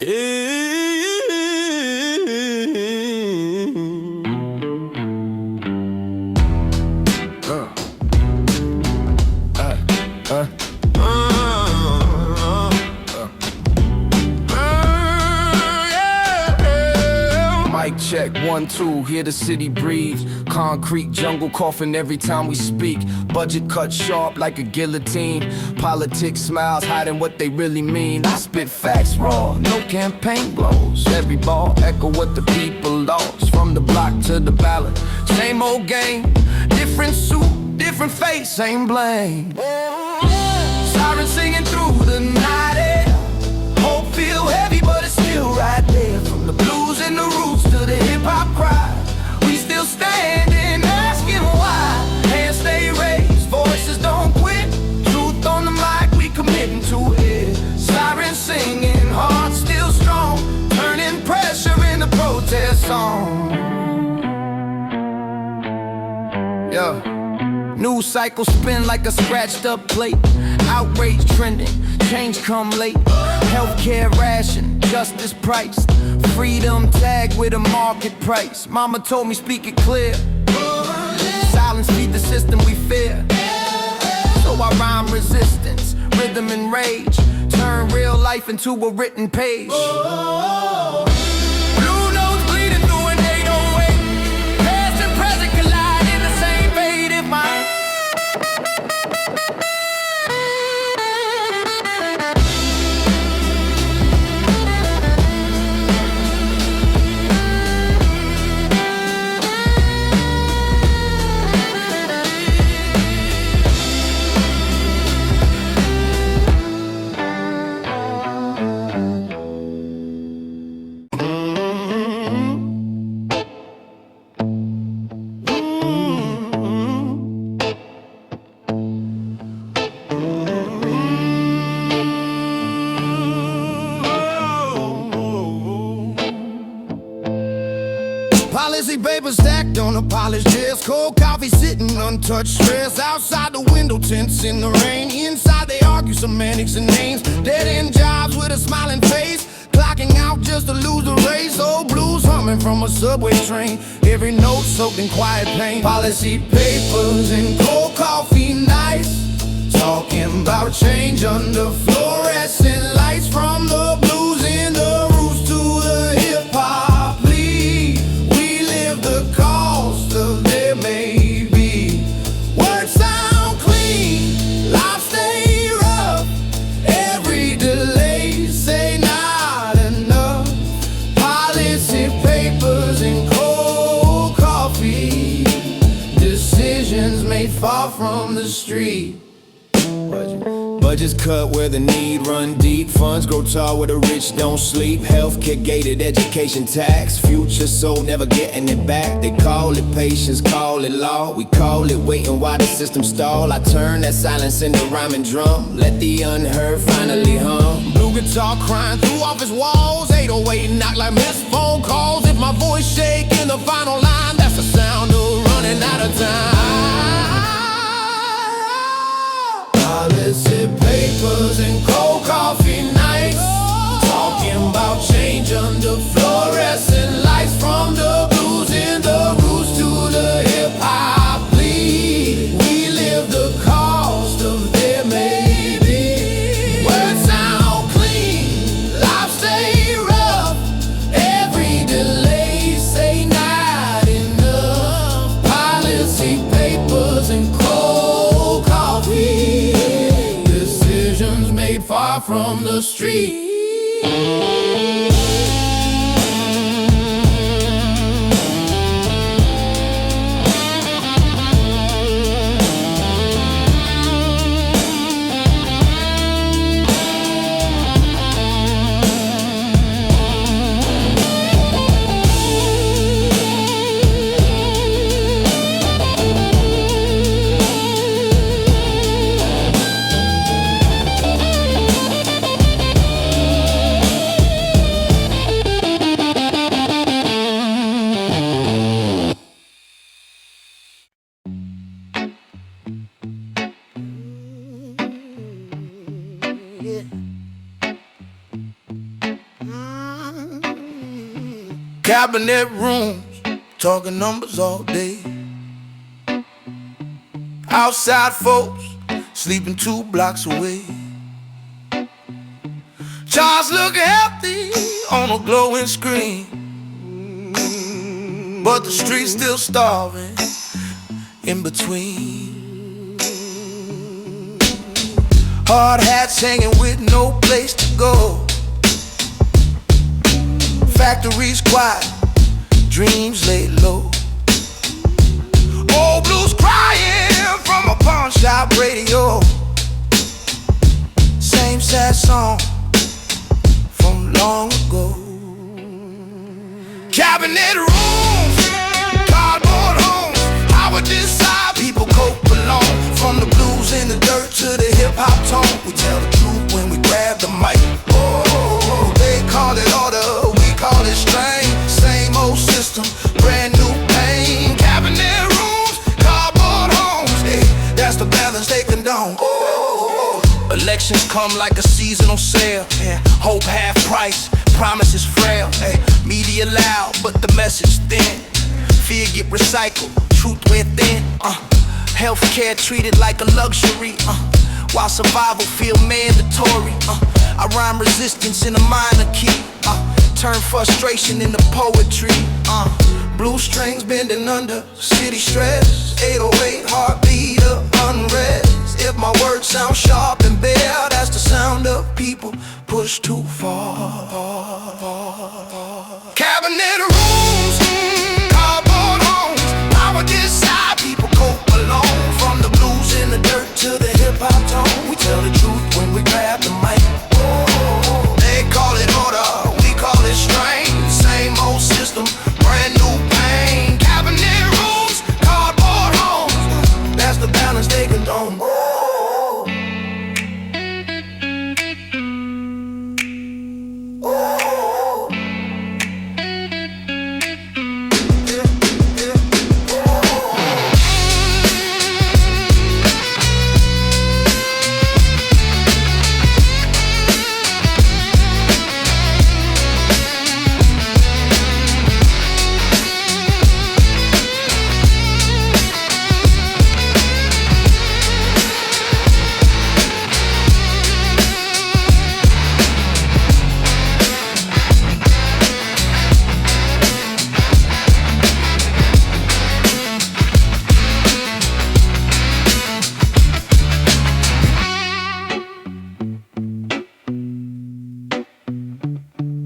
Mic check, 1, 2, hear the city breathe. Concrete jungle coughing every time we speak. Budget cut sharp like a guillotine. Politics smiles hiding what they really mean. I spit facts raw, no campaign blows. Every ball echo what the people lost. From the block to the ballot, same old game. Different suit, different face, same blame. Sirens singing through the night air. Hope feel heavy but it's still right there. From the blues and the roots to the hip-hop cry, we still standing, asking why. Hands stay raised, voices don't quit. Truth on the mic, we committing to it. Sirens singing, hearts still strong, turning pressure into protest song. Yeah. News cycle spin like a scratched up plate. Outrage trending, change come late. Healthcare ration, justice priced. Freedom tagged with a market price. Mama told me speak it clear. Silence feed the system we fear. So I rhyme resistance, rhythm and rage. Turn real life into a written page. Blue notes bleeding through an 808. Past and present collide in the same fate. If my policy papers stacked on a polished desk. Cold coffee sitting untouched stress. Outside the window tents in the rain. Inside they argue semantics and names. Dead end jobs with a smiling face. Clocking out just to lose the race. Old blues humming from a subway train. Every note soaked in quiet pain. Policy papers and cold coffee nights. Talking about change under fluorescent lights. From the blues in the roots to the hip-hop. Far from the street. Budgets cut where the need run deep. Funds grow tall where the rich don't sleep. Healthcare gated, education tax. Future sold, never getting it back. They call it patience, call it law. We call it waiting while the system stall. I turn that silence into rhyming drum. Let the unheard finally hum. Blue guitar crying through office walls. 808 knock like missed phone calls. If my voice shake in the final line, that's the sound of running out of time. Policy papers and cold coffee nights. Talking about change under fluorescent lights. From the blues in the roots to the hip-hop bleed. We live the cost of their maybe. Words sound clean, lives stay rough. Every delay say not enough. Policy papers and cold coffee. Made far from the street. Cabinet rooms, talking numbers all day. Outside folks, sleeping 2 blocks away. Charles look healthy on a glowing screen, but the street's still starving in between. Hard hats hanging with no place to go. Factories quiet, dreams laid low. Old blues crying from a pawn shop radio. Same sad song from long ago. Cabinet rooms, cardboard homes. How would decide people cope alone? From the blues in the dirt to the hip-hop tone, we tell the truth when we grab the mic. Oh, they call it order, we call it strain. Same old system, brand new pain. Cabinet rooms, cardboard homes, hey, that's the balance they condone. Oh, elections come like a seasonal sale, yeah. Hope half price, promises frail, hey. Media loud, but the message thin. Fear get recycled, truth wear thin. Healthcare treated like a luxury, while survival feel mandatory. I rhyme resistance in a minor key, turn frustration into poetry. Blue strings bending under city stress, 808 heartbeat of unrest. If my words sound sharp and bare, that's the sound of people pushed too far. Cabinet rooms, cardboard homes. Power decide people cope alone. From the blues in the dirt to the hip-hop tone, we tell the truth when we grab the mic. Oh, they call it order, we call it strain. Same old system, brand new pain. Cabinet rooms, cardboard homes, that's the balance they condone.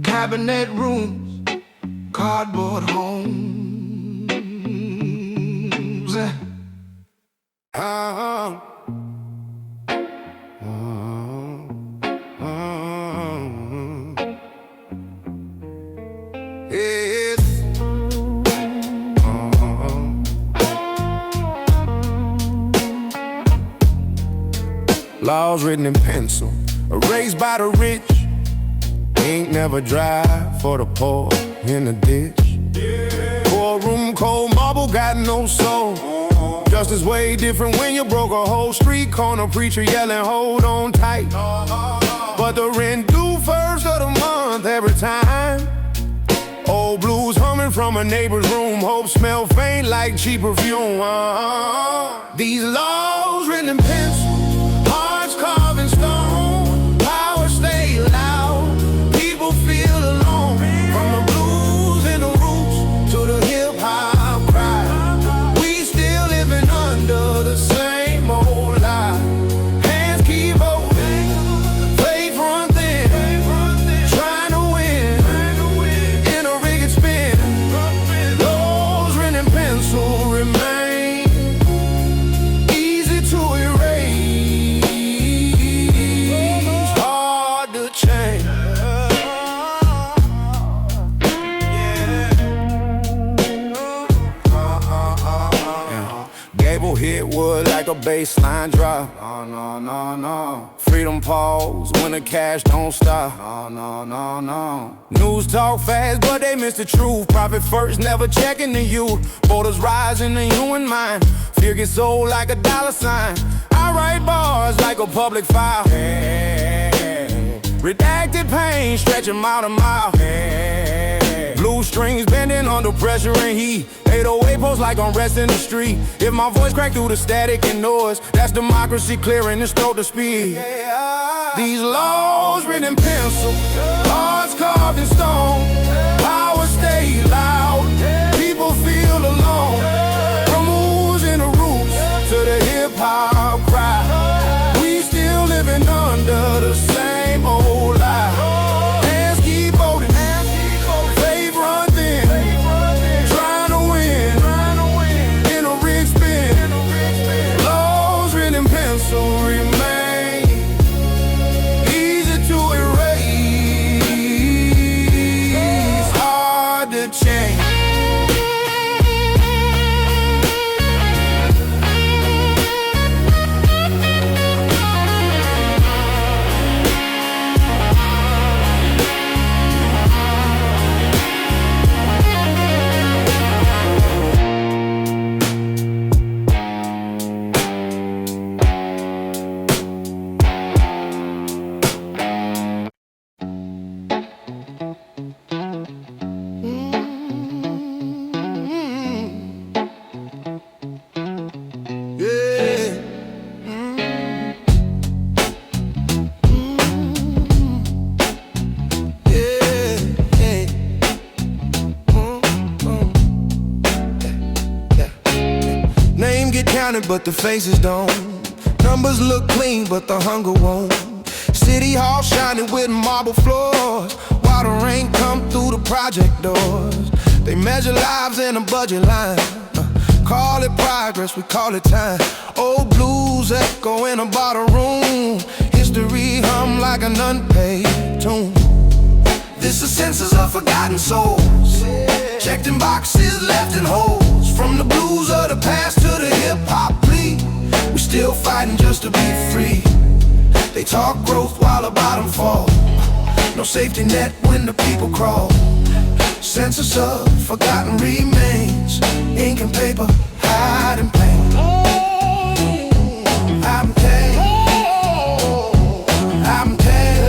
Cabinet rooms, cardboard homes. Laws written in pencil, erased by the rich. Ink never dry for the poor in the ditch. Courtroom cold marble got no soul. Justice way different when you broke a whole street corner preacher yelling hold on tight. But the rent due first of the month every time. Old blues humming from a neighbor's room. Hope smell faint like cheap perfume. These laws written in pencil, hearts carved in stone. Power stay loud, people feel alone. From the blues and the roots to the hip-hop cry, we still living under the same old lie. Hands keep open, faith run thin, trying to win in a rigged spin. Those written in pencil remain easy to erase, hard to change. Gable hit wood like a baseline drop. No. Freedom pause when the cash don't stop. No. News talk fast, but they miss the truth. Profit first, never checking the youth. Borders rise in the human mind. Fear gets sold like a dollar sign. I write bars like a public file. Redacted pain, stretch 'em out a mile. Blue strings bending under pressure and heat. 808 posts like I'm resting the street. If my voice crack through the static and noise, that's democracy clearing its throat to speak. These laws written in pencil, laws carved in stone. Power stay loud, people feel alone. From moves in the roots to the hip-hop cry, we still living under the same old lie. Hands keep voting, faith run thin, trying to win in a rig spin. Laws written in pencil remain easy to erase, hard to change. But the faces don't. Numbers look clean, but the hunger won't. City Hall shining with marble floors, while the rain come through the project doors. They measure lives in a budget line. Call it progress, we call it time. Old blues echo in a bottle room. History hum like an unpaid tune. This is census of forgotten souls, checked in boxes, left in holes. From the blues of the past to the hip-hop plea, we still fighting just to be free. They talk growth while the bottom fall. No safety net when the people crawl. Census of forgotten remains. Ink and paper, hiding pain. Hiding pain. Hiding pain.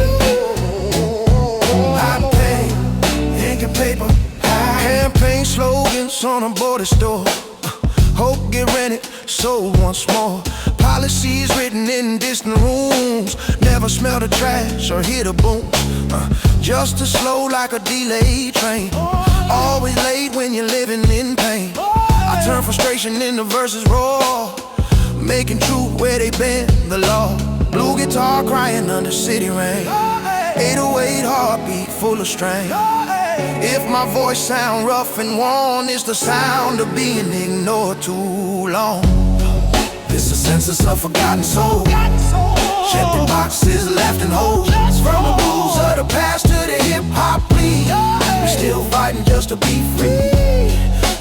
Hiding pain. Ink and paper. Campaign slogans on a border store. Hope get rented, sold once more. Policies written in distant rooms. Never smell the trash or hear the boom. Justice slow like a delayed train. Always late when you're living in pain. I turn frustration into verses raw, making truth where they bend the law. Blue guitar crying under city rain. 808 heartbeat full of strain. If my voice sound rough and worn, it's the sound of being ignored too long. This a census of forgotten souls, checked in boxes, left in holes. From the blues of the past to the hip-hop plea, we still fighting just to be free.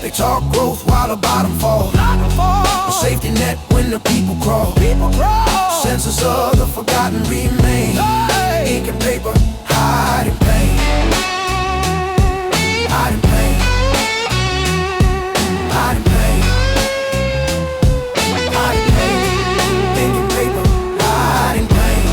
They talk growth while the bottom falls. A safety net when the people crawl. Census of the forgotten remain. Ink and paper, hiding pain. Hiding pain. Hiding pain. Hiding pain. Ink and paper, hiding pain.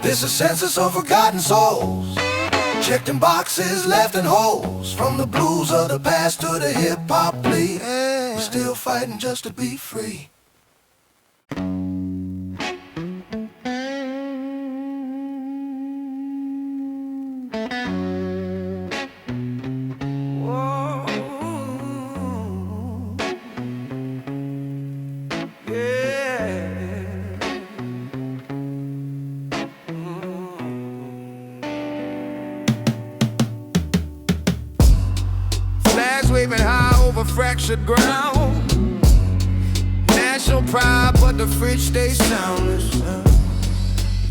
It's a census of forgotten souls, checked in boxes, left in holes. From the blues of the past to the hip-hop plea, we're still fighting just to be free. waving high over fractured ground. National pride, but the fridge stays soundless.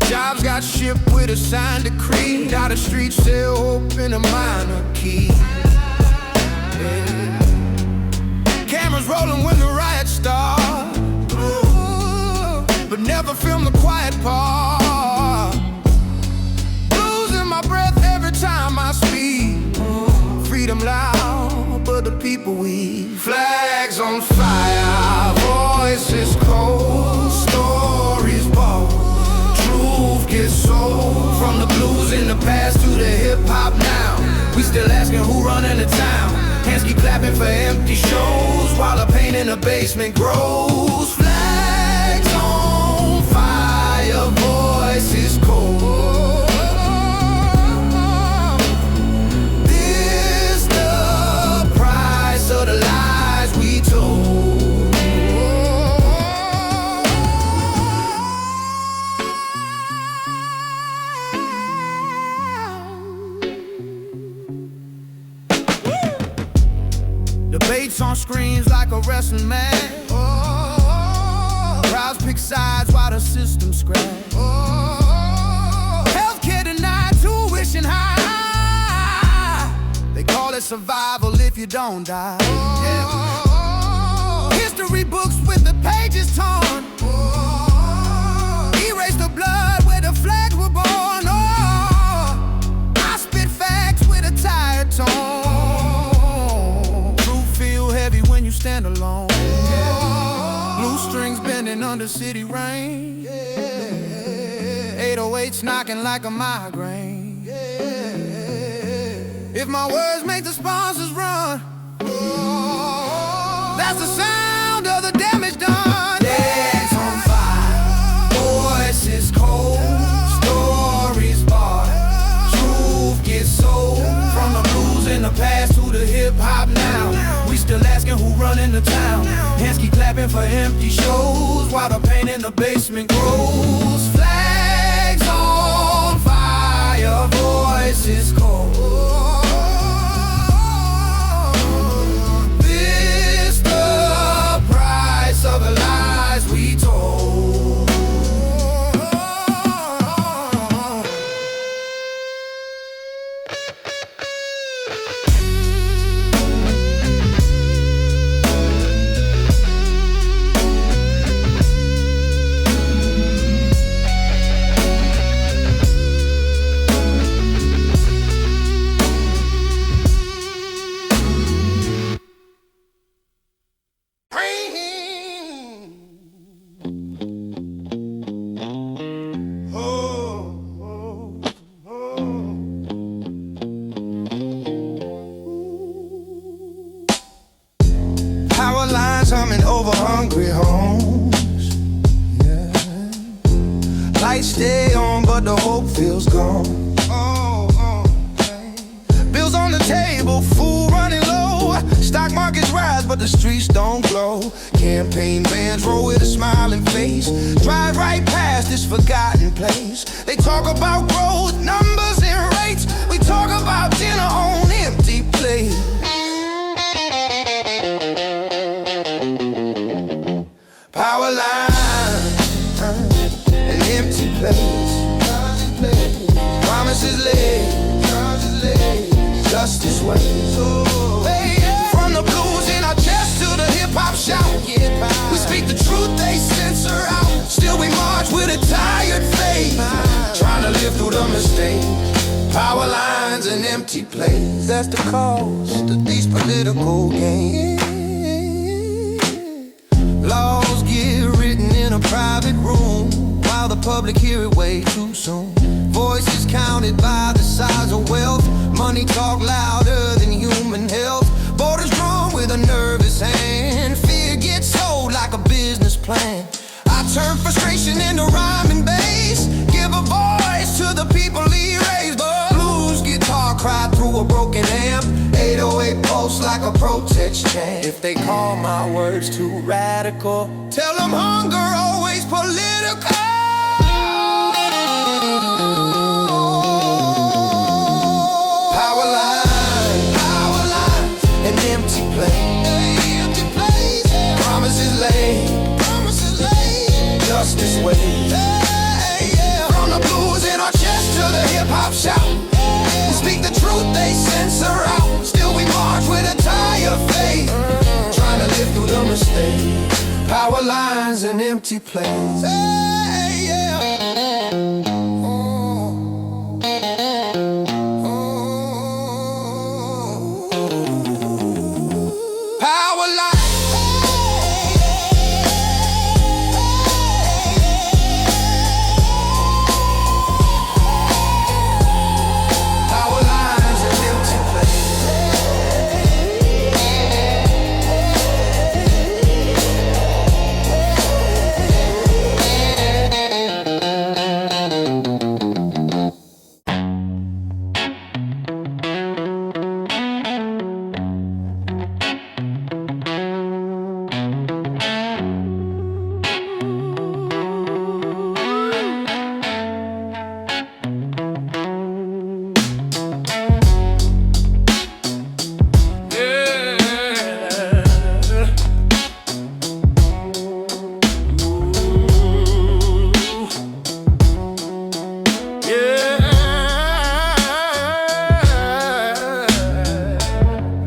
Jobs got shipped with a signed decree. Now the streets still hope in a minor key. Yeah. Cameras rolling when the riots start. Ooh, but never film the quiet part. Losing my breath every time I speak. Freedom loud, but the people weak. Flags on fire, voices cold, stories bold. Truth gets sold. From the blues in the past to the hip-hop now. We still asking who running the town. Hands keep clapping for empty shows while the pain in the basement grows. Flags on fire, voices cold. This the price of the lies we told. Debates on screens like a wrestling match. Crowds pick sides while the system scratch. Healthcare denied, tuition high. They call it survival if you don't die. History books with the pages torn. Erase the blood where the flags were born. I spit facts with a tired tone. When you stand alone, blue strings bending under city rain, 808s knocking like a migraine. If my words make the sponsors run, that's the sound of the damage done. Flags on fire, voices cold, stories barred. Truth gets sold. From the blues in the past to the hip-hop now. We still asking who running the town. Hands keep clapping for empty shows while the pain in the basement grows. Flags on fire, voices cold. This the price of the lies we told. Power lines humming over hungry homes. Yeah. Lights stay on, but the hope feels gone. Bills on the table, food running low. Stock markets rise, but the streets don't glow. Campaign vans roll with a smiling face. Drive right past this forgotten place. They talk about growth, numbers and rates. We talk about dinner on empty plates. Power lines, an empty place. Promises laid, justice waits. From the blues in our chest to the hip-hop shout. We speak the truth, they censor out. Still we march with a tired face, trying to live through the mistake. Power lines, an empty place. That's the cost of these political games. Laws get written in a private room, while the public hear it way too soon. Voices counted by the size of wealth. Money talk louder than human health. Borders drawn with a nervous hand. Fear gets sold like a business plan. I turn frustration into rhyme and bass. Give a voice to the people erased. But blues guitar cry through a broken amp. 808 pulse like a protest chant. If they call my words too radical, tell them hunger always political. Power lines, an empty truth they censor out. Still we march with a tired faith, trying to live through the mistakes. Power lines and empty planes. Hey, yeah. Power lines.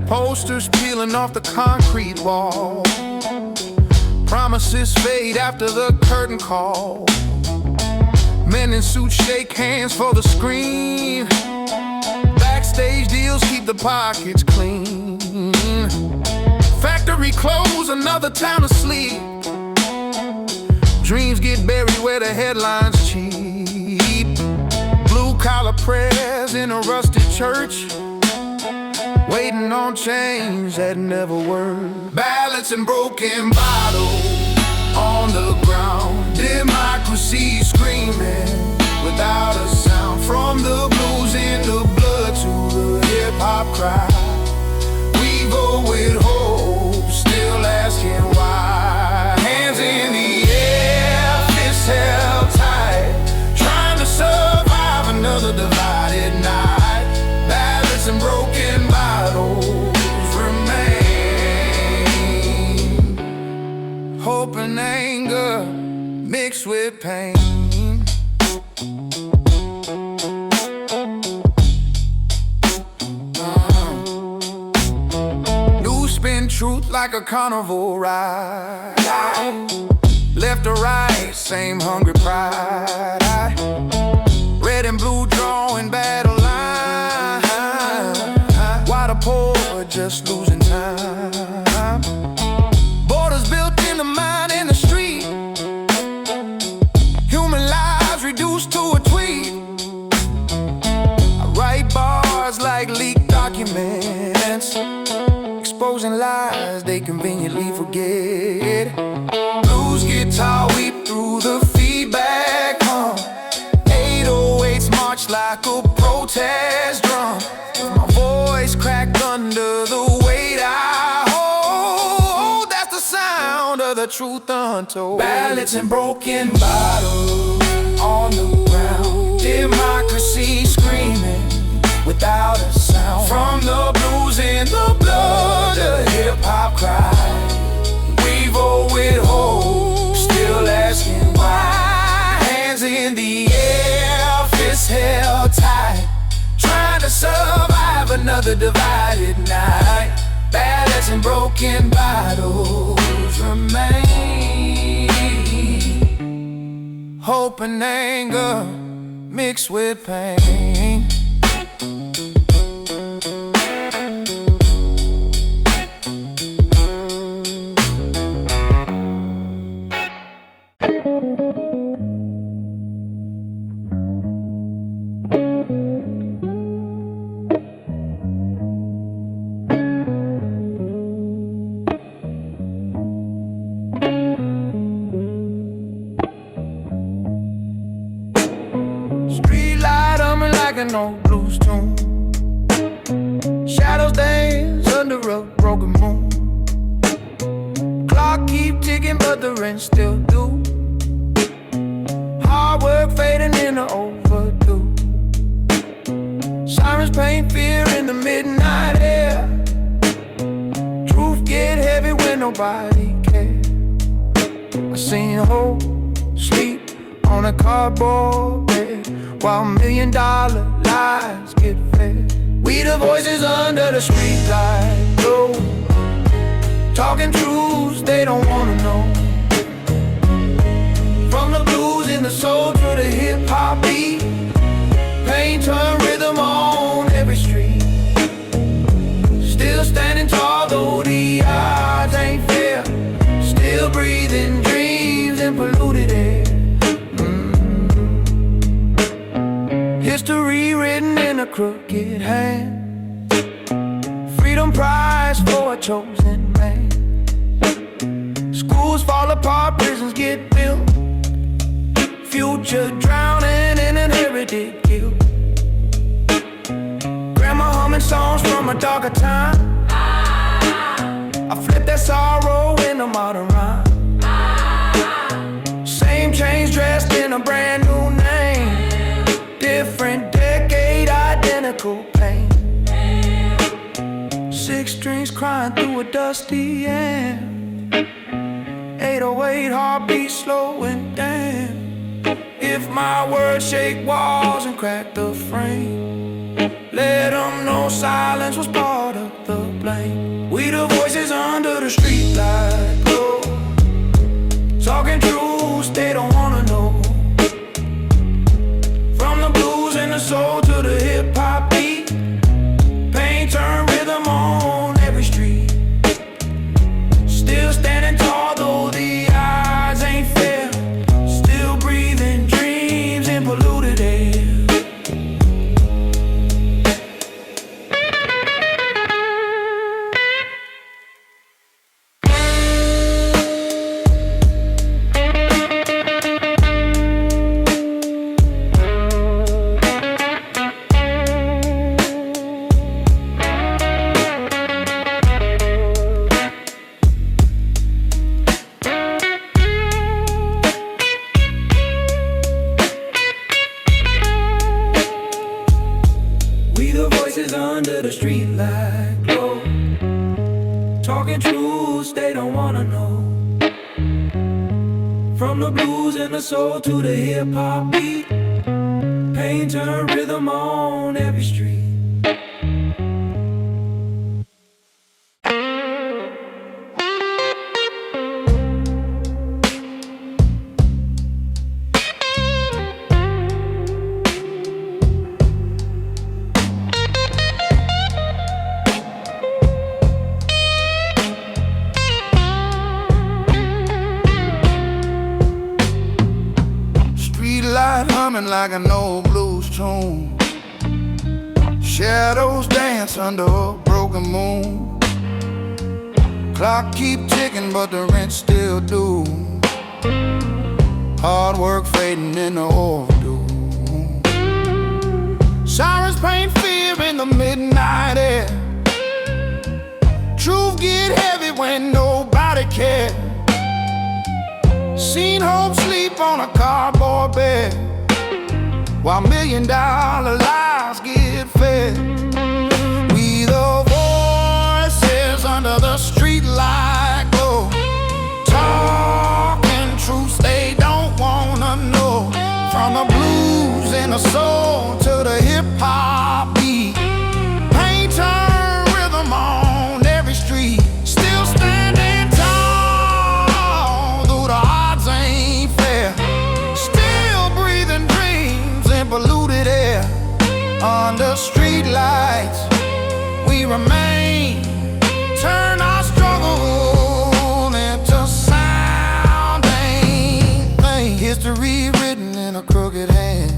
Posters peeling off the concrete wall. Promises fade after the curtain call. Men in suits shake hands for the screen. Backstage deals keep the pockets clean. Factory close, another town asleep. Dreams get buried where the headlines cheap. Blue-collar prayers in a rusted church, waiting on change that never worked. Ballots and broken bottles on the ground. Democracy screaming without a sound. From the blues in the blood to the hip-hop cry, we go with hope, still asking why. Hands in the air, fists held tight, trying to survive another divided night. Ballots and broken bottles remain. Hope and anger mixed with pain. Spin truth like a carnival ride. Left or right, same hungry pride. Red and blue drawing battle line. While the poor are just losing time. Borders built in the mind and the street. Human lives reduced to a tweet. I write bars like leaked documents, exposing lies they conveniently forget. Blues guitar weep through the feedback hum. 808s march like a protest drum. My voice cracked under the weight I hold. That's the sound of the truth untold. Ballots and broken bottles on the ground. Democracy screaming without a sound. From the blues in the blood, the hip-hop cry, we vote with hope, still asking why. Hands in the air, fists held tight, trying to survive another divided night. Ballots and broken bottles remain. Hope and anger mixed with pain. An old blues tune. Shadows dance under a broken moon. Clock keep ticking but the rent still due. Hard work fading into overdue. Sirens paint fear in the midnight air. Truth get heavy when nobody cares. I seen hope sleep on a cardboard bed, while $1 million lies get fed. We the voices under the streetlight glow, talking truths they don't wanna know. From the blues and the soul to the hip-hop beat, pain turn rhythm on every street. Still standing tall though the odds ain't fair, still breathing dreams in polluted air. History written in a crooked hand, freedom prize for a chosen man. Schools fall apart, prisons get built, future drowning in inherited guilt. Grandma humming songs from a darker time, I flip that sorrow into modern rhyme. Same chains dressed in a brand new name, different decade, identical pain. Six strings crying through a dusty air, 808 heartbeat slowing down. If my words shake walls and crack the frame, let them know silence was part of the blame. We the voices under the streetlight glow, talking truths they don't wanna know. From the blues and the soul to the hip-hop beat, pain turn rhythm on every street. Still standing tall though the odds ain't fair, still breathing dreams in polluted air. Under the streetlight glow, talking truths they don't wanna know. From the blues and the soul to the hip-hop beat, pain turn rhythm on every street. Light humming like an old blues tune, shadows dance under a broken moon. Clock keep ticking but the rent still due, hard work fading in the overdue. Sirens paint fear in the midnight air, truth get heavy when nobody cares. Seen hope sleep on a cardboard bed, while $1,000,000 lives get fed. We the voices under the streetlight glow, talking truths they don't wanna know. From the blues and the soul to the hip-hop beat, pain turn rhythm on every street. Still standing tall though the odds ain't fair, still breathing dreams in polluted air. Under streetlights we remain, turn our struggle into sound. Ain't history written in a crooked hand,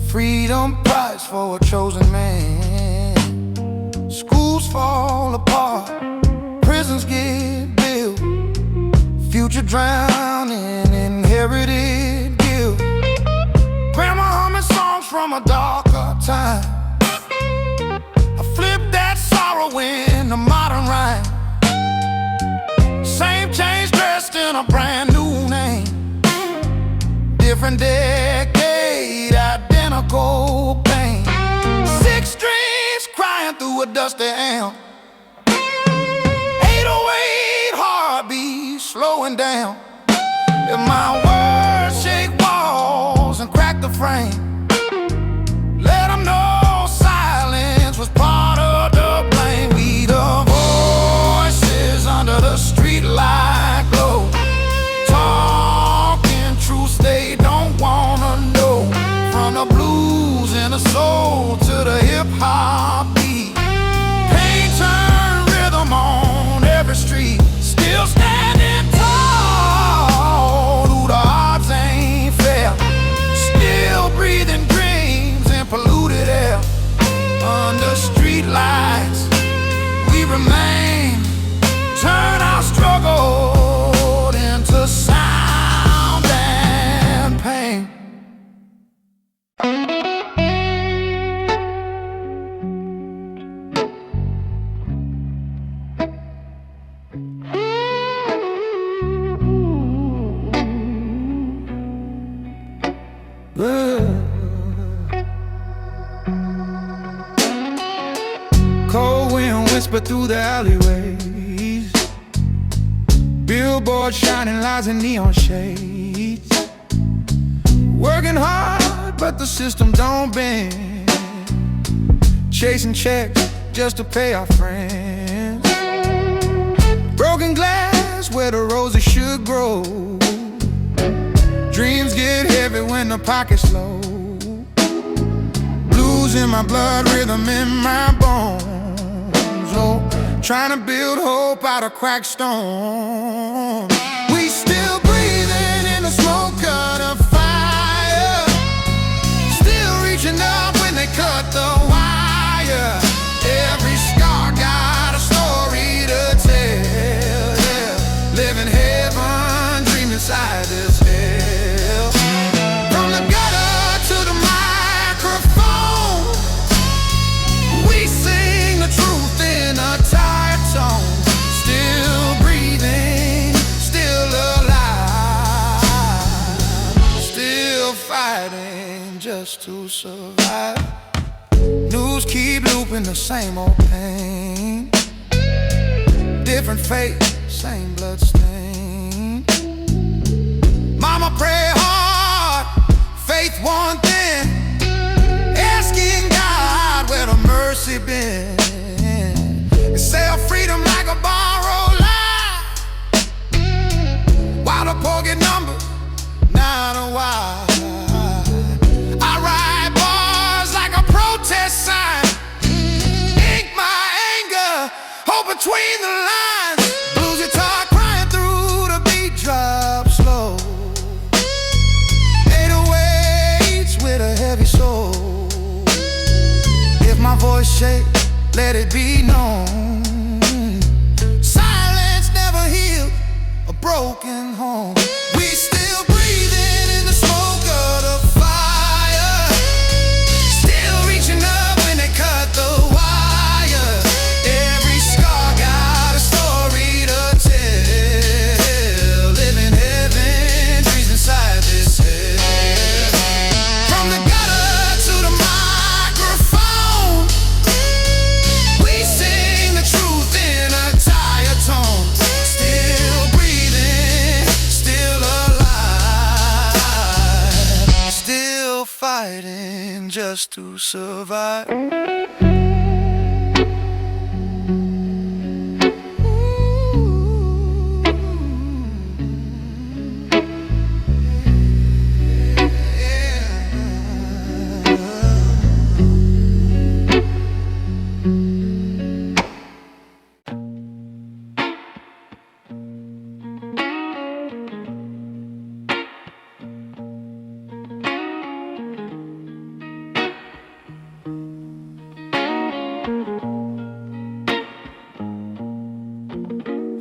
freedom prize for a chosen man. Schools fall apart, prisons get built, future drowning in inherited guilt. Grandma humming songs from a darker time, I flip that sorrow into modern rhyme. Same chains dressed in a brand new name, different decade, identical pain. Six strings crying through a dusty amp, 808 heartbeat slowing down. If my words shake walls and crack the frame, let them know street lights we remain. Turn our struggle into sound and pain. Cold wind whisper through the alleyways, billboards shining lights and neon shades. Working hard, but the system don't bend. Chasing checks just to pay our friends. Broken glass where the roses should grow. Dreams get heavy when the pocket's low. Blues in my blood, rhythm in my bones. Oh, trying to build hope out of cracked stone. We still breathing in the smoke of the fire. Still reaching up when they cut the wire. Every scar got a story to tell. Yeah. Living heaven, dream inside this hell. From the gutter to the microphone, we sing the truth in a tired tone. Still breathing, still alive. Still fighting just to survive. News keep looping the same old pain. Different fate, same blood stain. Mama pray hard, faith one thing. Asking God where the mercy been. They sell freedom like a borrowed life, while the poor get numbered, not a why. I write bars like a protest sign. Ink my anger, hope between the lines. Bluesy talk crying through the beat drop slow. 808s with a heavy soul. If my voice shake, let it be known. Silence never healed a broken home. We still breathing in the smoke of the fire. Still reaching up when they cut the wire. Every scar got a story to tell. Living heaven, dreams inside this hell. From the gutter to the microphone, we sing the truth in a tired tone. Still breathing, still alive. Still fighting just to survive.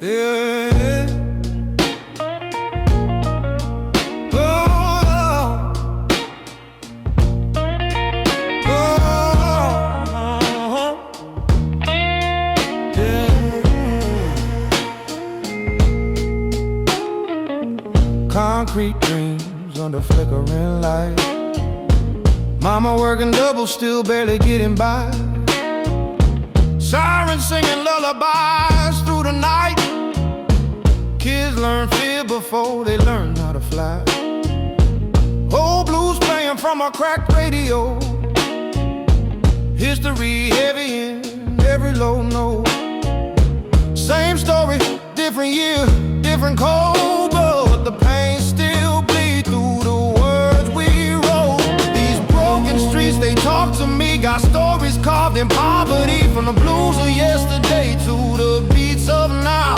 Yeah. Oh, oh, yeah. Concrete dreams under flickering light. Mama working double, still barely getting by. Sirens singing lullabies through the night. Kids learn fear before they learn how to fly. Old blues playing from a cracked radio. History heavy in every low note. Same story, different year, different code, but the pain still bleeds through the words we wrote. These broken streets, they talk to me, got stories carved in poverty, from the blues of yesterday to the beats of now.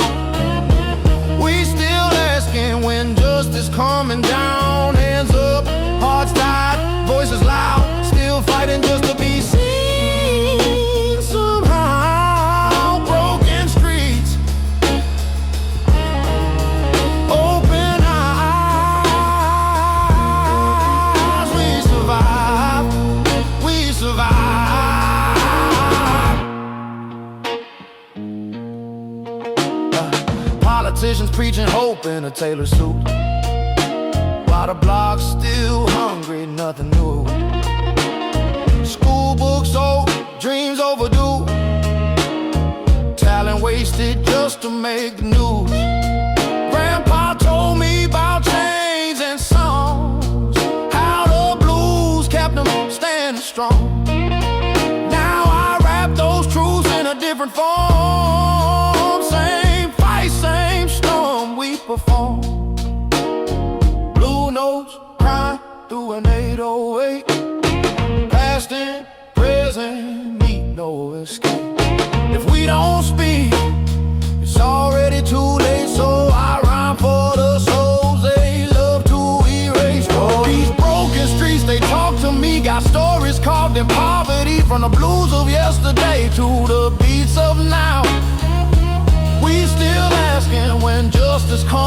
We still asking when justice coming down. Hands up, hearts tied, voices loud, still fighting just to be seen. politicians preaching hope in a tailored suit, while the block's still hungry, nothing new. School books old, dreams overdue, talent wasted just to make the news. Grandpa told me about chains and songs, how the blues kept them standing strong. Now I rap those truths in a different form. Same fight, same storm we perform. Blue notes crying through an 808, past and present need no escape. If we don't speak, it's already too late. So I rhyme for the souls they love to erase. Oh, these broken streets, they talk to me, got stories carved in poverty, from the blues of yesterday to the beats of now. We still asking when justice comes.